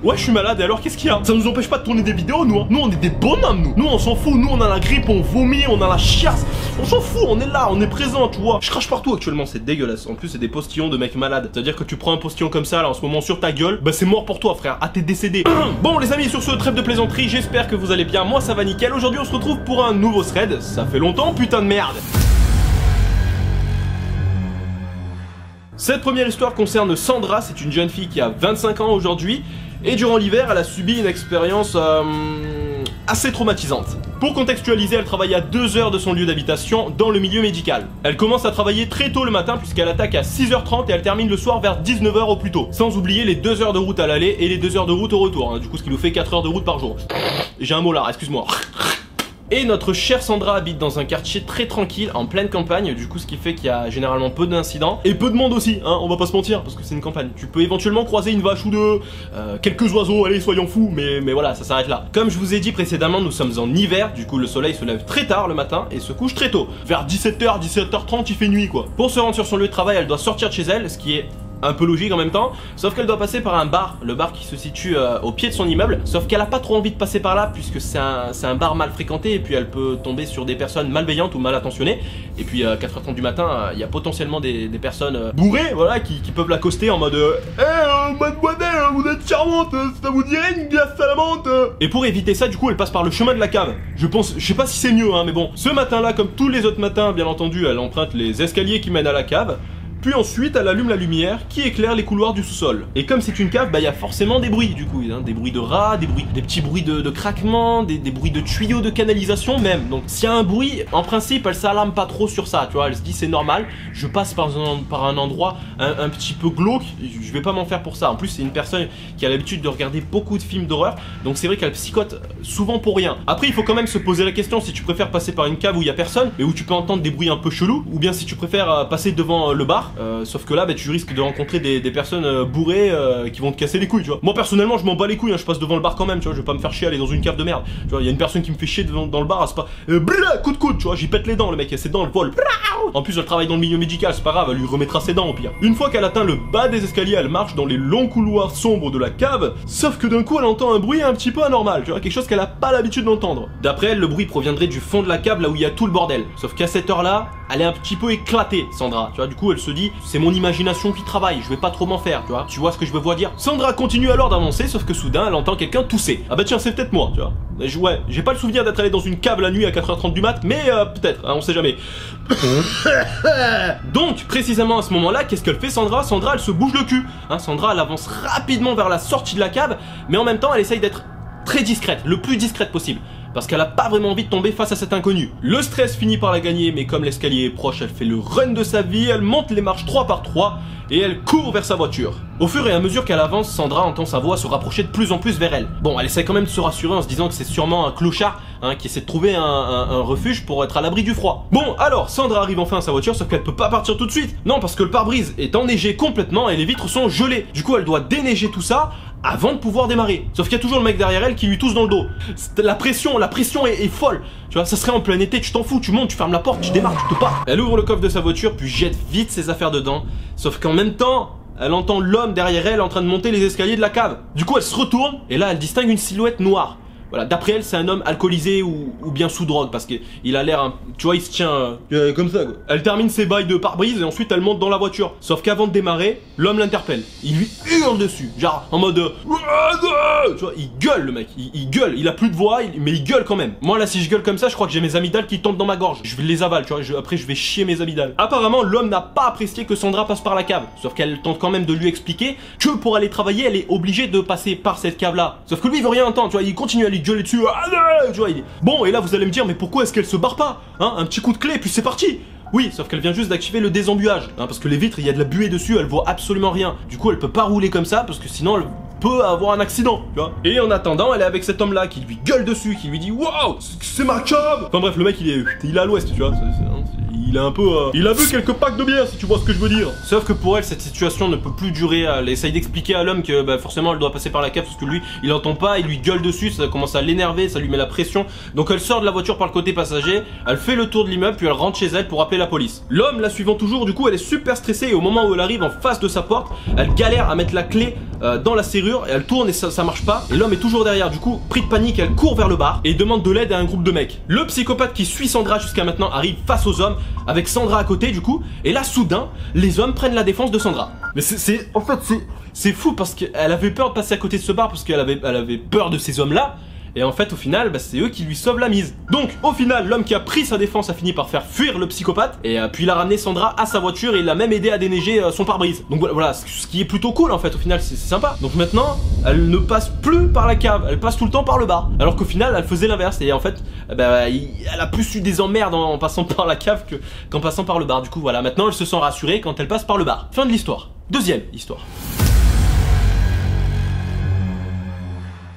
Ouais, je suis malade, et alors qu'est-ce qu'il y a? Ça nous empêche pas de tourner des vidéos, nous, hein. Nous, on est des bonhommes, nous. Nous, on s'en fout. Nous, on a la grippe, on vomit, on a la chiasse. On s'en fout, on est là, on est présent, tu vois. Je crache partout actuellement, c'est dégueulasse. En plus, c'est des postillons de mecs malades. C'est-à-dire que tu prends un postillon comme ça, là, en ce moment, sur ta gueule, bah, c'est mort pour toi, frère. Ah, t'es décédé. Bon, les amis, sur ce, trêve de plaisanterie, j'espère que vous allez bien. Moi, ça va nickel. Aujourd'hui, on se retrouve pour un nouveau thread. Ça fait longtemps, putain de merde. Cette première histoire concerne Sandra, c'est une jeune fille qui a 25 ans aujourd'hui, et durant l'hiver, elle a subi une expérience assez traumatisante. Pour contextualiser, elle travaille à 2 heures de son lieu d'habitation dans le milieu médical. Elle commence à travailler très tôt le matin puisqu'elle attaque à 6h30 et elle termine le soir vers 19h au plus tôt. Sans oublier les 2 heures de route à l'aller et les 2 heures de route au retour, hein, du coup ce qui nous fait 4 heures de route par jour. J'ai un mot là, excuse-moi. Et notre chère Sandra habite dans un quartier très tranquille, en pleine campagne, du coup ce qui fait qu'il y a généralement peu d'incidents. Et peu de monde aussi, hein, on va pas se mentir, parce que c'est une campagne. Tu peux éventuellement croiser une vache ou deux, quelques oiseaux, allez soyons fous, mais voilà, ça s'arrête là. Comme je vous ai dit précédemment, nous sommes en hiver, du coup le soleil se lève très tard le matin et se couche très tôt. Vers 17h, 17h30, il fait nuit quoi. Pour se rendre sur son lieu de travail, elle doit sortir de chez elle, ce qui est un peu logique en même temps, sauf qu'elle doit passer par un bar, le bar qui se situe au pied de son immeuble, sauf qu'elle a pas trop envie de passer par là puisque c'est un bar mal fréquenté et puis elle peut tomber sur des personnes malveillantes ou mal attentionnées, et puis à 4h30 du matin, il y a potentiellement des personnes bourrées, voilà, qui peuvent l'accoster en mode mademoiselle, vous êtes charmante, ça vous dirait une glace à la menthe? Et pour éviter ça, du coup, elle passe par le chemin de la cave. Je sais pas si c'est mieux, hein, mais bon, ce matin-là, comme tous les autres matins, bien entendu, elle emprunte les escaliers qui mènent à la cave. Puis ensuite, elle allume la lumière qui éclaire les couloirs du sous-sol. Et comme c'est une cave, bah il y a forcément des bruits du coup, hein, des bruits de rats, des petits bruits de craquements, des bruits de tuyaux de canalisation même. Donc s'il y a un bruit, en principe, elle s'alarme pas trop sur ça, tu vois, elle se dit c'est normal, je passe par un endroit un petit peu glauque, je vais pas m'en faire pour ça. En plus, c'est une personne qui a l'habitude de regarder beaucoup de films d'horreur, donc c'est vrai qu'elle psychote souvent pour rien. Après, il faut quand même se poser la question si tu préfères passer par une cave où il y a personne, mais où tu peux entendre des bruits un peu chelous, ou bien si tu préfères passer devant le bar. Sauf que là, bah, tu risques de rencontrer des personnes bourrées qui vont te casser les couilles, tu vois. Moi personnellement, je m'en bats les couilles, hein, je passe devant le bar quand même, tu vois. Je vais pas me faire chier aller dans une cave de merde. Tu vois, il y a une personne qui me fait chier dans le bar, c'est pas coup de coude, tu vois. J'y pète les dents, le mec, ses dents, elle vole. En plus, elle travaille dans le milieu médical, c'est pas grave, elle lui remettra ses dents au pire. Une fois qu'elle atteint le bas des escaliers, elle marche dans les longs couloirs sombres de la cave. Sauf que d'un coup, elle entend un bruit un petit peu anormal, tu vois, quelque chose qu'elle a pas l'habitude d'entendre. D'après elle, le bruit proviendrait du fond de la cave, là où il y a tout le bordel. Sauf qu'à cette heure-là, elle est un petit peu éclatée, Sandra. Tu vois, du coup, elle se dit, c'est mon imagination qui travaille, je vais pas trop m'en faire, tu vois ce que je veux voir dire. Sandra continue alors d'avancer, sauf que soudain, elle entend quelqu'un tousser. Ah bah tiens, c'est peut-être moi, tu vois. Ouais, j'ai pas le souvenir d'être allé dans une cave la nuit à 4h30 du mat, mais peut-être, hein, on sait jamais. Donc, précisément à ce moment-là, qu'est-ce qu'elle fait Sandra? Sandra, elle se bouge le cul. Hein, Sandra, elle avance rapidement vers la sortie de la cave, mais en même temps, elle essaye d'être très discrète, le plus discrète possible. Parce qu'elle a pas vraiment envie de tomber face à cet inconnu. Le stress finit par la gagner, mais comme l'escalier est proche, elle fait le run de sa vie, elle monte les marches 3 par 3 et elle court vers sa voiture. Au fur et à mesure qu'elle avance, Sandra entend sa voix se rapprocher de plus en plus vers elle. Bon, elle essaie quand même de se rassurer en se disant que c'est sûrement un clochard, hein, qui essaie de trouver un refuge pour être à l'abri du froid. Bon, alors, Sandra arrive enfin à sa voiture, sauf qu'elle peut pas partir tout de suite. Non, parce que le pare-brise est enneigé complètement et les vitres sont gelées. Du coup, elle doit déneiger tout ça avant de pouvoir démarrer. Sauf qu'il y a toujours le mec derrière elle qui lui tousse dans le dos. La pression est folle. Tu vois, ça serait en plein été, tu t'en fous, tu montes, tu fermes la porte, tu démarres, tu te pars. Elle ouvre le coffre de sa voiture, puis jette vite ses affaires dedans. Sauf qu'en même temps, elle entend l'homme derrière elle en train de monter les escaliers de la cave. Du coup, elle se retourne, et là, elle distingue une silhouette noire. Voilà, d'après elle, c'est un homme alcoolisé ou bien sous drogue, parce qu'il a l'air, tu vois, il se tient comme ça, quoi. Elle termine ses bails de pare-brise et ensuite elle monte dans la voiture. Sauf qu'avant de démarrer, l'homme l'interpelle. Il lui hurle dessus, genre en mode tu vois, il gueule le mec, il gueule, il a plus de voix, mais il gueule quand même. Moi là, si je gueule comme ça, je crois que j'ai mes amygdales qui tombent dans ma gorge. Je les avale, tu vois, après je vais chier mes amygdales. Apparemment, l'homme n'a pas apprécié que Sandra passe par la cave. Sauf qu'elle tente quand même de lui expliquer que pour aller travailler, elle est obligée de passer par cette cave-là. Sauf que lui, il veut rien entendre, tu vois, il continue à lui gueuler dessus. Tu vois, bon, et là vous allez me dire, mais pourquoi est-ce qu'elle se barre pas, hein? Un petit coup de clé, puis c'est parti. Oui, sauf qu'elle vient juste d'activer le désembuage, hein, parce que les vitres, il y a de la buée dessus, elle voit absolument rien. Du coup, elle peut pas rouler comme ça, parce que sinon elle peut avoir un accident, tu vois. Et en attendant, elle est avec cet homme-là qui lui gueule dessus, qui lui dit waouh, c'est ma cave. Enfin bref, le mec il est à l'ouest, tu vois. il est un peu... il a bu quelques packs de bière, si tu vois ce que je veux dire. Sauf que pour elle, cette situation ne peut plus durer. Elle essaye d'expliquer à l'homme que bah, forcément elle doit passer par la cave parce que lui, il entend pas, il lui gueule dessus, ça commence à l'énerver, ça lui met la pression. Donc elle sort de la voiture par le côté passager, elle fait le tour de l'immeuble, puis elle rentre chez elle pour appeler la police. L'homme, la suivant toujours, du coup, elle est super stressée et au moment où elle arrive en face de sa porte, elle galère à mettre la clé dans la serrure et elle tourne et ça marche pas. Et l'homme est toujours derrière, du coup, pris de panique, elle court vers le bar et demande de l'aide à un groupe de mecs. Le psychopathe qui suit Sandra jusqu'à maintenant arrive face aux hommes, avec Sandra à côté, du coup, et là, soudain, les hommes prennent la défense de Sandra. Mais en fait, c'est fou parce qu'elle avait peur de passer à côté de ce bar parce qu'elle avait peur de ces hommes-là. Et en fait, au final, bah, c'est eux qui lui sauvent la mise. Donc, au final, l'homme qui a pris sa défense a fini par faire fuir le psychopathe. Et puis, il a ramené Sandra à sa voiture et il a même aidé à déneiger son pare-brise. Donc voilà, ce qui est plutôt cool en fait. Au final, c'est sympa. Donc maintenant, elle ne passe plus par la cave. Elle passe tout le temps par le bar. Alors qu'au final, elle faisait l'inverse. Et en fait, bah, elle a plus eu des emmerdes en passant par la cave qu'en passant par le bar. Du coup, voilà, maintenant, elle se sent rassurée quand elle passe par le bar. Fin de l'histoire. Deuxième histoire.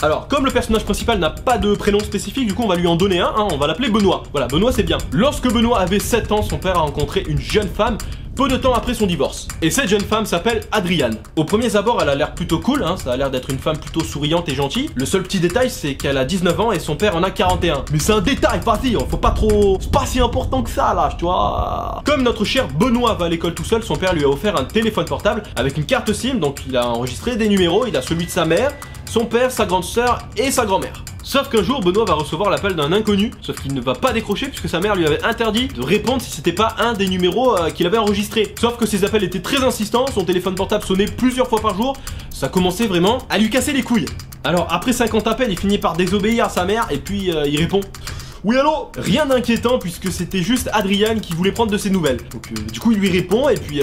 Alors, comme le personnage principal n'a pas de prénom spécifique, du coup on va lui en donner un, on va l'appeler Benoît. Voilà, Benoît c'est bien. Lorsque Benoît avait 7 ans, son père a rencontré une jeune femme peu de temps après son divorce. Et cette jeune femme s'appelle Adriane. Au premier abord, elle a l'air plutôt cool, ça a l'air d'être une femme plutôt souriante et gentille. Le seul petit détail, c'est qu'elle a 19 ans et son père en a 41. Mais c'est un détail, vas-y, faut pas trop... C'est pas si important que ça, là, tu vois. Comme notre cher Benoît va à l'école tout seul, son père lui a offert un téléphone portable avec une carte SIM, donc il a enregistré des numéros, il a celui de sa mère, son père, sa grande sœur et sa grand-mère. Sauf qu'un jour, Benoît va recevoir l'appel d'un inconnu, sauf qu'il ne va pas décrocher puisque sa mère lui avait interdit de répondre si c'était pas un des numéros qu'il avait enregistrés. Sauf que ses appels étaient très insistants, son téléphone portable sonnait plusieurs fois par jour, ça commençait vraiment à lui casser les couilles. Alors après 50 appels, il finit par désobéir à sa mère et puis il répond: oui, allô? Rien d'inquiétant puisque c'était juste Adriane qui voulait prendre de ses nouvelles. Donc du coup il lui répond et puis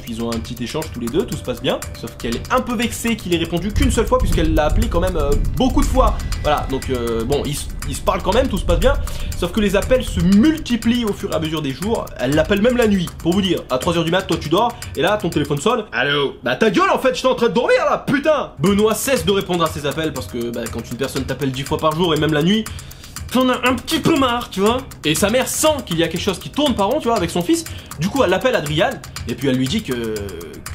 ils ont un petit échange tous les deux, tout se passe bien. Sauf qu'elle est un peu vexée qu'il ait répondu qu'une seule fois puisqu'elle l'a appelé quand même beaucoup de fois. Voilà, donc bon, ils se parlent quand même, tout se passe bien. Sauf que les appels se multiplient au fur et à mesure des jours. Elle l'appelle même la nuit, pour vous dire. À 3h du mat, toi tu dors et là ton téléphone sonne. Allô? Bah ta gueule en fait, j'étais en train de dormir là, putain! Benoît cesse de répondre à ses appels parce que bah, quand une personne t'appelle 10 fois par jour et même la nuit, t'en as un petit peu marre, tu vois. Et sa mère sent qu'il y a quelque chose qui tourne par rond, tu vois, avec son fils. Du coup, elle appelle Adriane, et puis elle lui dit que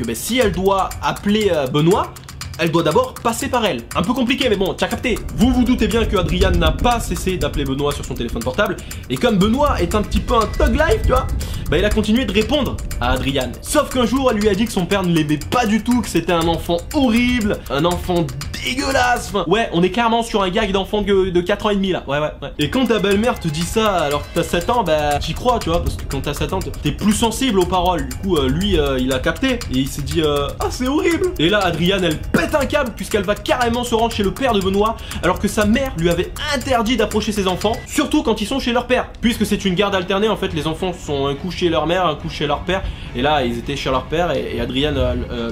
bah, si elle doit appeler Benoît, elle doit d'abord passer par elle. Un peu compliqué, mais bon, t'as capté. Vous vous doutez bien que Adriane n'a pas cessé d'appeler Benoît sur son téléphone portable, et comme Benoît est un petit peu un thug life, tu vois, bah il a continué de répondre à Adriane. Sauf qu'un jour, elle lui a dit que son père ne l'aimait pas du tout, que c'était un enfant horrible, un enfant dégueulasse. Enfin, ouais, on est clairement sur un gag d'enfant de 4 ans et demi là. Ouais. Et quand ta belle-mère te dit ça alors que t'as 7 ans, bah t'y crois, tu vois, parce que quand t'as 7 ans, t'es plus sensible aux paroles. Du coup, lui, il a capté et il s'est dit ah, c'est horrible. Et là, Adriane, elle pète un câble puisqu'elle va carrément se rendre chez le père de Benoît alors que sa mère lui avait interdit d'approcher ses enfants, surtout quand ils sont chez leur père. Puisque c'est une garde alternée, en fait, les enfants sont un coup chez leur mère, un coup chez leur père. Et là, ils étaient chez leur père et Adriane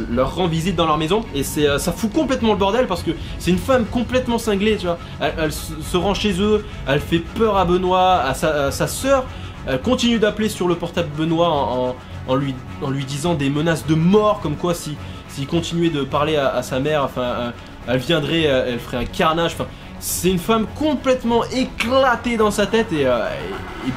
leur rend visite dans leur maison. Et ça fout complètement le bordel parce que c'est une femme complètement cinglée, tu vois. Elle se rend chez eux, elle fait peur à Benoît, à sa sœur. Elle continue d'appeler sur le portable Benoît en lui disant des menaces de mort, comme quoi s'il continuait de parler à sa mère, enfin, elle viendrait, elle ferait un carnage. Enfin, c'est une femme complètement éclatée dans sa tête et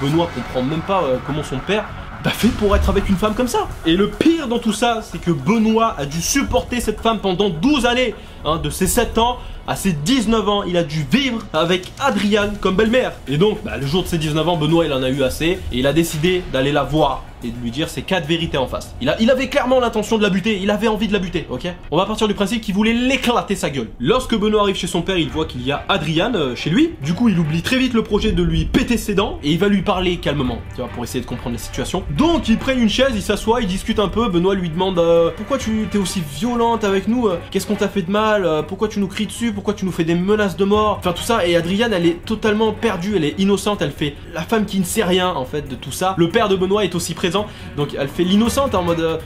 Benoît comprend même pas comment son père fait pour être avec une femme comme ça. Et le pire dans tout ça, c'est que Benoît a dû supporter cette femme pendant 12 années, de ses 7 ans à ses 19 ans, il a dû vivre avec Adriane comme belle-mère. Et donc, le jour de ses 19 ans, Benoît, il en a eu assez et il a décidé d'aller la voir et de lui dire ses 4 vérités en face. Il avait clairement l'intention de la buter, il avait envie de la buter, ok? On va partir du principe qu'il voulait l'éclater sa gueule. Lorsque Benoît arrive chez son père, il voit qu'il y a Adriane chez lui. Du coup, il oublie très vite le projet de lui péter ses dents et il va lui parler calmement, tu vois, pour essayer de comprendre la situation. Donc, ils prennent une chaise, ils s'assoient, ils discutent un peu. Benoît lui demande pourquoi tu t'es aussi violente avec nous, qu'est-ce qu'on t'a fait de mal, pourquoi tu nous cries dessus, pourquoi tu nous fais des menaces de mort, enfin tout ça. Et Adriane, elle est totalement perdue, elle est innocente, elle fait la femme qui ne sait rien en fait de tout ça. Le père de Benoît est aussi présent, donc elle fait l'innocente en mode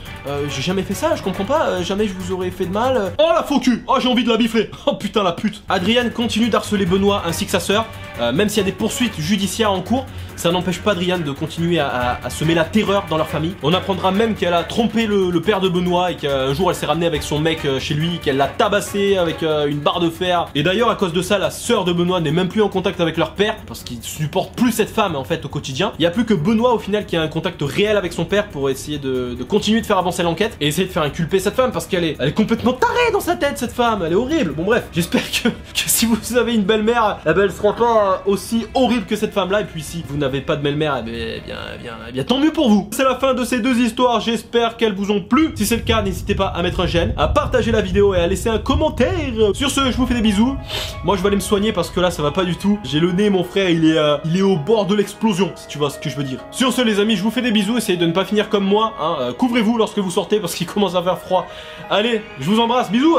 j'ai jamais fait ça, je comprends pas, jamais je vous aurais fait de mal. Oh la faux cul, oh j'ai envie de la bifler, oh putain la pute. Adriane continue d'harceler Benoît ainsi que sa sœur, même s'il y a des poursuites judiciaires en cours, ça n'empêche pas Adriane de continuer à semer la terreur dans leur famille. On apprendra même qu'elle a trompé le père de Benoît et qu'un jour elle s'est ramenée avec son mec chez lui, qu'elle l'a tabassé avec une barre de fer faire. Et d'ailleurs, à cause de ça, la sœur de Benoît n'est même plus en contact avec leur père, parce qu'il supporte plus cette femme en fait au quotidien. Il n'y a plus que Benoît au final qui a un contact réel avec son père pour essayer de continuer de faire avancer l'enquête et essayer de faire inculper cette femme, parce qu'elle est complètement tarée dans sa tête, cette femme, elle est horrible. Bon bref, j'espère que si vous avez une belle-mère, eh ben, elle sera pas aussi horrible que cette femme-là, et puis si vous n'avez pas de belle-mère, eh bien tant mieux pour vous. C'est la fin de ces deux histoires, j'espère qu'elles vous ont plu. Si c'est le cas, n'hésitez pas à mettre un j'aime, à partager la vidéo et à laisser un commentaire. Sur ce, je vous fais des bisous. Moi je vais aller me soigner parce que là ça va pas du tout. J'ai le nez, mon frère, il est au bord de l'explosion, si tu vois ce que je veux dire. Sur ce les amis, je vous fais des bisous, essayez de ne pas finir comme moi, hein. Couvrez-vous lorsque vous sortez parce qu'il commence à faire froid. Allez, je vous embrasse, bisous.